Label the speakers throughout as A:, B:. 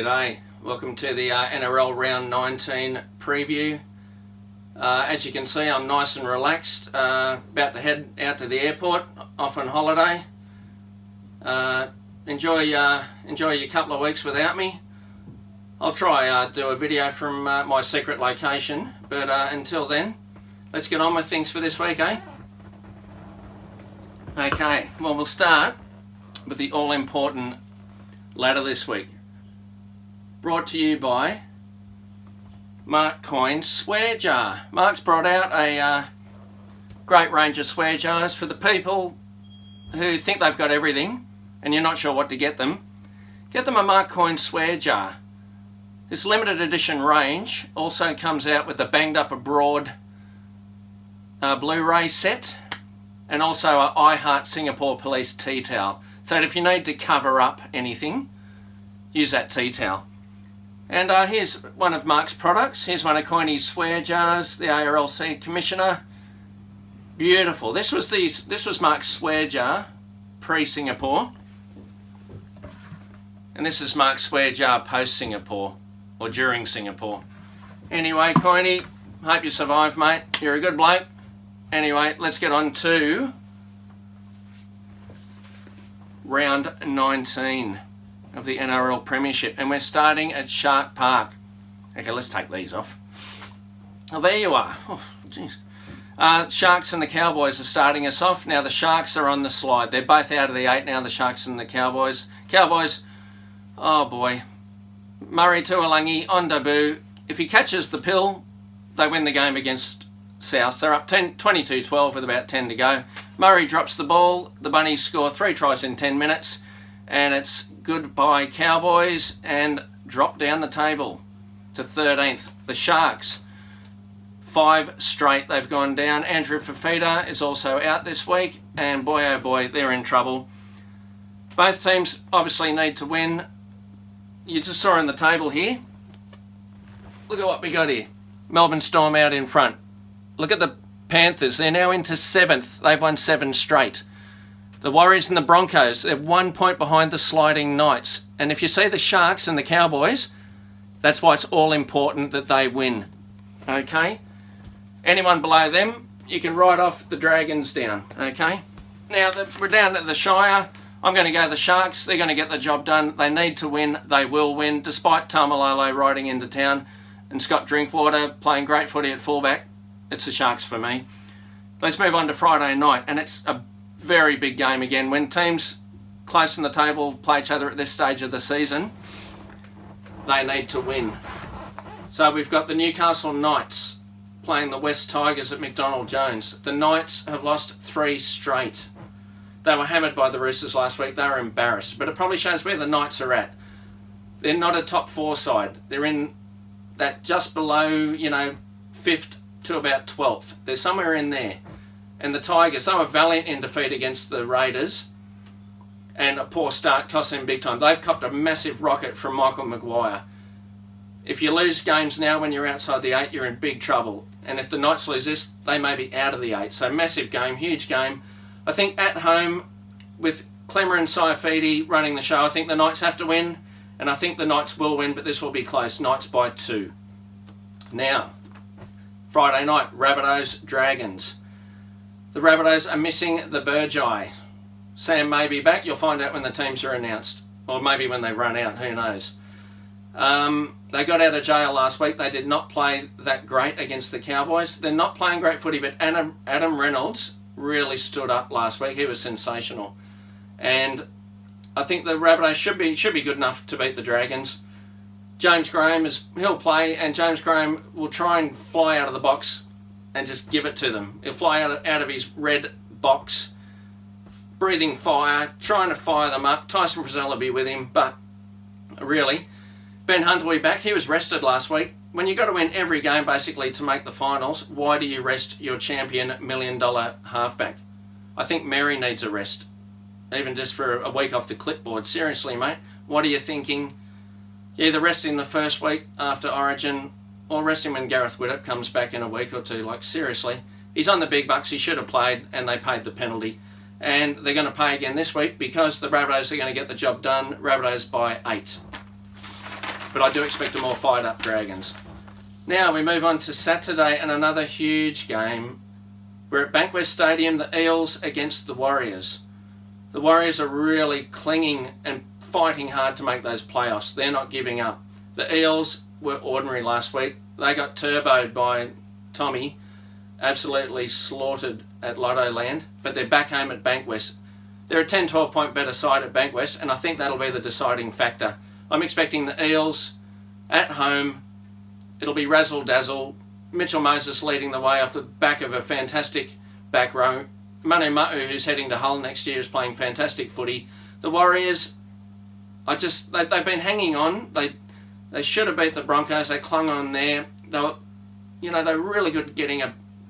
A: G'day, welcome to the NRL Round 19 preview. As you can see, I'm nice and relaxed, about to head out to the airport, off on holiday. Enjoy your couple of weeks without me. I'll try do a video from my secret location, but until then, let's get on with things for this week, eh? Okay, well, we'll start with the all-important ladder this week. Brought to you by Mark Coyne's Swear Jar. Mark's brought out a great range of swear jars for the people who think they've got everything and you're not sure what to get them. Get them a Mark Coyne Swear Jar. This limited edition range also comes out with a Banged Up Abroad Blu-ray set and also a I Heart Singapore Police tea towel. So that if you need to cover up anything, use that tea towel. And here's one of Mark's products. Here's one of Coyne's Swear Jars, the ARLC Commissioner. Beautiful. This was Mark's Swear Jar pre-Singapore. And this is Mark's Swear Jar post-Singapore, or during Singapore. Anyway, Coyne, hope you survive, mate. You're a good bloke. Anyway, let's get on to round 19 of the NRL Premiership, and we're starting at Shark Park. Okay, let's take these off. Oh, there you are. Oh, jeez. Sharks and the Cowboys are starting us off. Now the Sharks are on the slide. They're both out of the 8 now, the Sharks and the Cowboys. Cowboys, oh boy. Murray Tuolangi on debut. If he catches the pill, they win the game against South. They're up 22-12 with about 10 to go. Murray drops the ball. The Bunnies score 3 tries in 10 minutes. And it's goodbye Cowboys and drop down the table to 13th. The Sharks, 5 straight they've gone down. Andrew Fafita is also out this week, and boy oh boy, they're in trouble. Both teams obviously need to win. You just saw on the table here. Look at what we got here. Melbourne Storm out in front. Look at the Panthers, they're now into 7th. They've won 7 straight. The Warriors and the Broncos, they're 1 point behind the sliding Knights. And if you see the Sharks and the Cowboys, that's why it's all important that they win. Okay? Anyone below them, you can write off the Dragons down. Okay? Now, we're down at the Shire. I'm going to go the Sharks. They're going to get the job done. They need to win. They will win. Despite Tamalolo riding into town and Scott Drinkwater playing great footy at fullback, it's the Sharks for me. Let's move on to Friday night. And it's a very big game again. When teams close in the table play each other at this stage of the season, they need to win. So we've got the Newcastle Knights playing the West Tigers at McDonald Jones. The Knights have lost 3 straight. They were hammered by the Roosters last week. They were embarrassed. But it probably shows where the Knights are at. They're not a top 4 side. They're in that just below, 5th to about 12th. They're somewhere in there. And the Tigers, they were valiant in defeat against the Raiders, and a poor start cost them big time. They've copped a massive rocket from Michael Maguire. If you lose games now when you're outside the 8, you're in big trouble. And if the Knights lose this, they may be out of the 8. So massive game, huge game. I think at home, with Clemmer and Saifidi running the show, I think the Knights have to win, and I think the Knights will win, but this will be close. Knights by 2. Now, Friday night, Rabbitohs, Dragons. The Rabbitohs are missing the Burgeye. Sam may be back. You'll find out when the teams are announced. Or maybe when they run out. Who knows? They got out of jail last week. They did not play that great against the Cowboys. They're not playing great footy, but Adam Reynolds really stood up last week. He was sensational. And I think the Rabbitohs should be good enough to beat the Dragons. James Graham, he'll play, and James Graham will try and fly out of the box and just give it to them. He'll fly out of his red box, breathing fire, trying to fire them up. Tyson Frizzell will be with him, but really, Ben Hunt will be back. He was rested last week. When you've got to win every game, basically, to make the finals, why do you rest your champion $1 million halfback? I think Mary needs a rest, even just for a week off the clipboard. Seriously, mate, what are you thinking? You either rest him the first week after Origin, or rest him when Gareth Widdop comes back in a week or 2. Like, seriously. He's on the big bucks. He should have played, and they paid the penalty. And they're going to pay again this week because the Rabbitohs are going to get the job done. Rabbitohs by 8. but I do expect a more fired up Dragons. Now we move on to Saturday and another huge game. We're at Bankwest Stadium, the Eels against the Warriors. The Warriors are really clinging and fighting hard to make those playoffs. They're not giving up. The Eels were ordinary last week. They got turboed by Tommy, absolutely slaughtered at Lotto Land, but they're back home at Bankwest. They're a 10-12 point better side at Bankwest, and I think that'll be the deciding factor. I'm expecting the Eels at home. It'll be razzle-dazzle. Mitchell Moses leading the way off the back of a fantastic back row. Manu Ma'u, who's heading to Hull next year, is playing fantastic footy. The Warriors, they've been hanging on. They should have beat the Broncos. They clung on there. They're really good at getting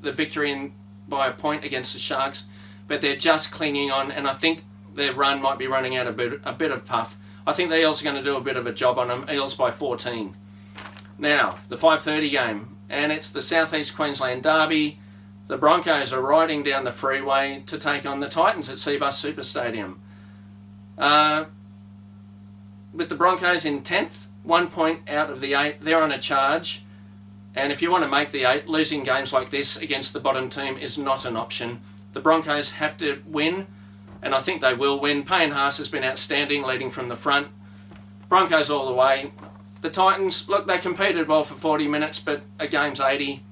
A: the victory by a point against the Sharks, but they're just clinging on, and I think their run might be running out a bit of puff. I think the Eels are going to do a bit of a job on them. Eels by 14. Now, the 5:30 game, and it's the South East Queensland Derby. The Broncos are riding down the freeway to take on the Titans at Cbus Super Stadium. With the Broncos in 10th, 1 point out of the 8, they're on a charge. And if you want to make the 8, losing games like this against the bottom team is not an option. The Broncos have to win, and I think they will win. Payne Haas has been outstanding, leading from the front. Broncos all the way. The Titans, look, they competed well for 40 minutes, but a game's 80.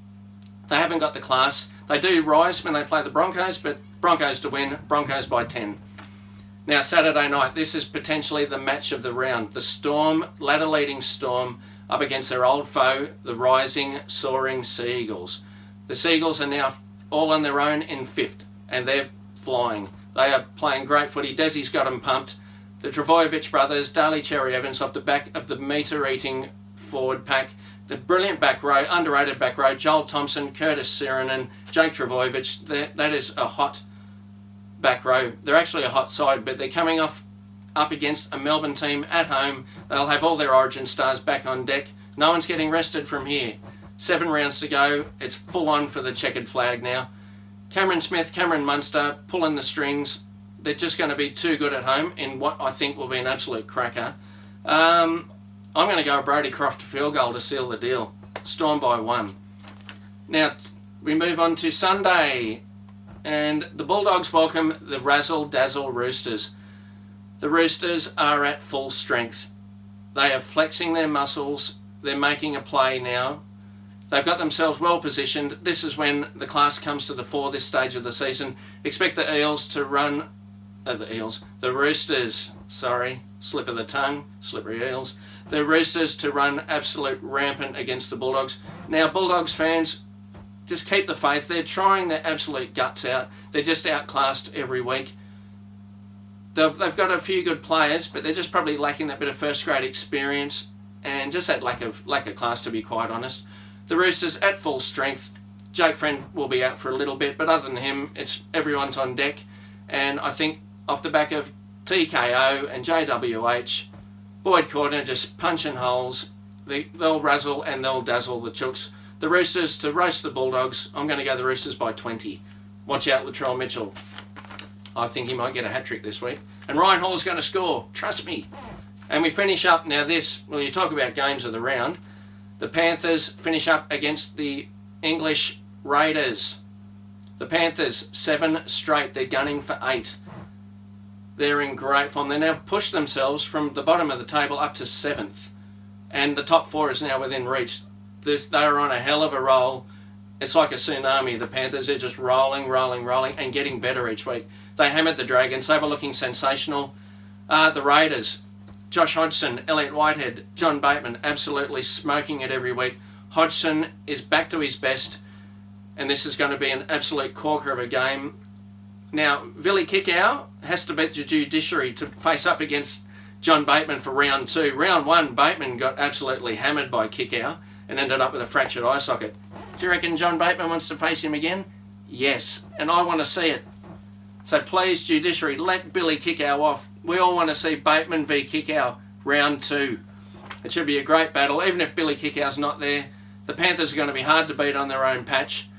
A: They haven't got the class. They do rise when they play the Broncos, but Broncos to win, Broncos by 10. Now, Saturday night, this is potentially the match of the round. The Storm, ladder-leading Storm, up against their old foe, the rising, soaring Sea Eagles. The Sea Eagles are now all on their own in 5th, and they're flying. They are playing great footy. Desi's got them pumped. The Travojevic brothers, Daly Cherry Evans off the back of the meter-eating forward pack. The brilliant back row, underrated back row, Joel Thompson, Curtis Sirinen, Jake Travojevic. That is a hot back row. They're actually a hot side, but they're coming up against a Melbourne team at home. They'll have all their Origin stars back on deck. No one's getting rested from here. 7 rounds to go. It's full on for the checkered flag now. Cameron Smith, Cameron Munster pulling the strings. They're just going to be too good at home in what I think will be an absolute cracker. I'm going to go a Brodie Croft field goal to seal the deal. Storm by 1. Now, we move on to Sunday. And the Bulldogs welcome the razzle-dazzle Roosters. The Roosters are at full strength. They are flexing their muscles. They're making a play now. They've got themselves well positioned. This is when the class comes to the fore this stage of the season. Expect the Eels to run... the Roosters, slip of the tongue, slippery Eels. The Roosters to run absolute rampant against the Bulldogs. Now, Bulldogs fans, just keep the faith. They're trying their absolute guts out. They're just outclassed every week. They've got a few good players, but they're just probably lacking that bit of first grade experience and just that lack of class, to be quite honest. The Roosters at full strength. Jake Friend will be out for a little bit, but other than him, everyone's on deck. And I think off the back of TKO and JWH, Boyd Cordner just punching holes. They'll razzle and they'll dazzle the Chooks. The Roosters to roast the Bulldogs. I'm going to go the Roosters by 20. Watch out, Latrell Mitchell. I think he might get a hat-trick this week. And Ryan Hall's going to score. Trust me. And we finish up now you talk about games of the round. The Panthers finish up against the English Raiders. The Panthers, 7 straight. They're gunning for 8. They're in great form. They now push themselves from the bottom of the table up to 7th. And the top 4 is now within reach. They are on a hell of a roll. It's like a tsunami. The Panthers are just rolling, and getting better each week. They hammered the Dragons. They were looking sensational. The Raiders, Josh Hodgson, Elliot Whitehead, John Bateman, absolutely smoking it every week. Hodgson is back to his best, and this is going to be an absolute corker of a game. Now, Vili Kikau has to beat the judiciary to face up against John Bateman for round 2. Round 1, Bateman got absolutely hammered by Kikau and ended up with a fractured eye socket. Do you reckon John Bateman wants to face him again? Yes, and I want to see it. So please, judiciary, let Billy Kikau off. We all want to see Bateman v Kikau round 2. It should be a great battle. Even if Billy Kikau's not there, the Panthers are going to be hard to beat on their own patch.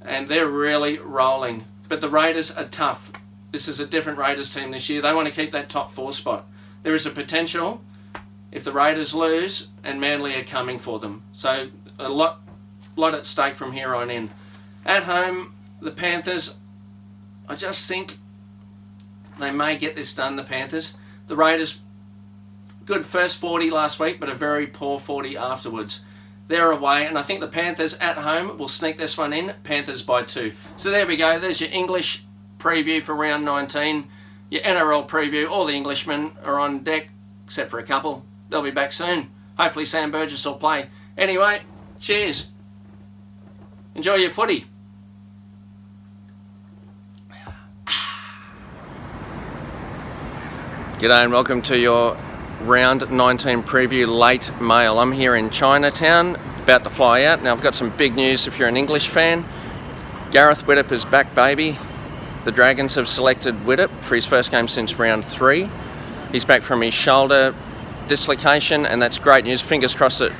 A: And they're really rolling. But the Raiders are tough. This is a different Raiders team this year. They want to keep that top 4 spot. There is a potential, if the Raiders lose, and Manly are coming for them. So a lot at stake from here on in. At home, the Panthers, I just think they may get this done, the Panthers. The Raiders, good first 40 last week, but a very poor 40 afterwards. They're away, and I think the Panthers at home will sneak this one in. Panthers by 2. So there we go. There's your English preview for round 19. Your NRL preview. All the Englishmen are on deck, except for a couple. They'll be back soon. Hopefully Sam Burgess will play. Anyway, cheers. Enjoy your footy. G'day and welcome to your round 19 preview late mail. I'm here in Chinatown, about to fly out. Now I've got some big news if you're an English fan. Gareth Widdop is back, baby. The Dragons have selected Widdop for his first game since round 3. He's back from his shoulder dislocation, and that's great news. Fingers crossed that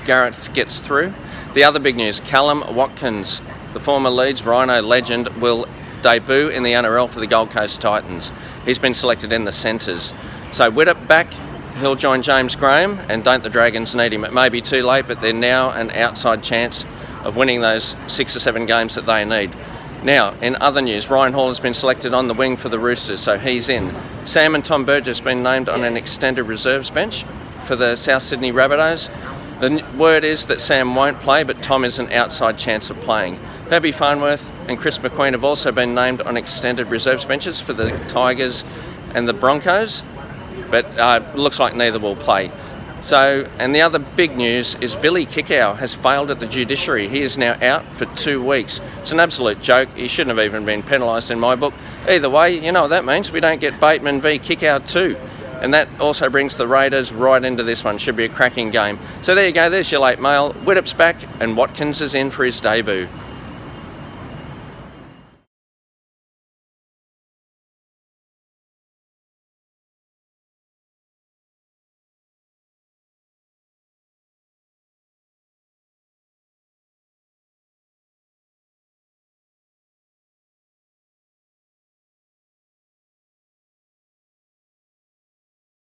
A: Gareth gets through. The other big news, Callum Watkins, the former Leeds Rhino legend, will debut in the NRL for the Gold Coast Titans. He's been selected in the centres. So Widdop back, he'll join James Graham, and don't the Dragons need him? It may be too late, but they're now an outside chance of winning those 6 or 7 games that they need. Now, in other news, Ryan Hall has been selected on the wing for the Roosters, so he's in. Sam and Tom Burgess have been named on an extended reserves bench for the South Sydney Rabbitohs. The word is that Sam won't play, but Tom is an outside chance of playing. Herbie Farnworth and Chris McQueen have also been named on extended reserves benches for the Tigers and the Broncos, but looks like neither will play. So, and the other big news is Billy Kickow has failed at the judiciary. He is now out for 2 weeks. It's an absolute joke. He shouldn't have even been penalised in my book. Either way, you know what that means. We don't get Bateman v Kickow 2. And that also brings the Raiders right into this one. Should be a cracking game. So there you go. There's your late mail. Widdop's back and Watkins is in for his debut.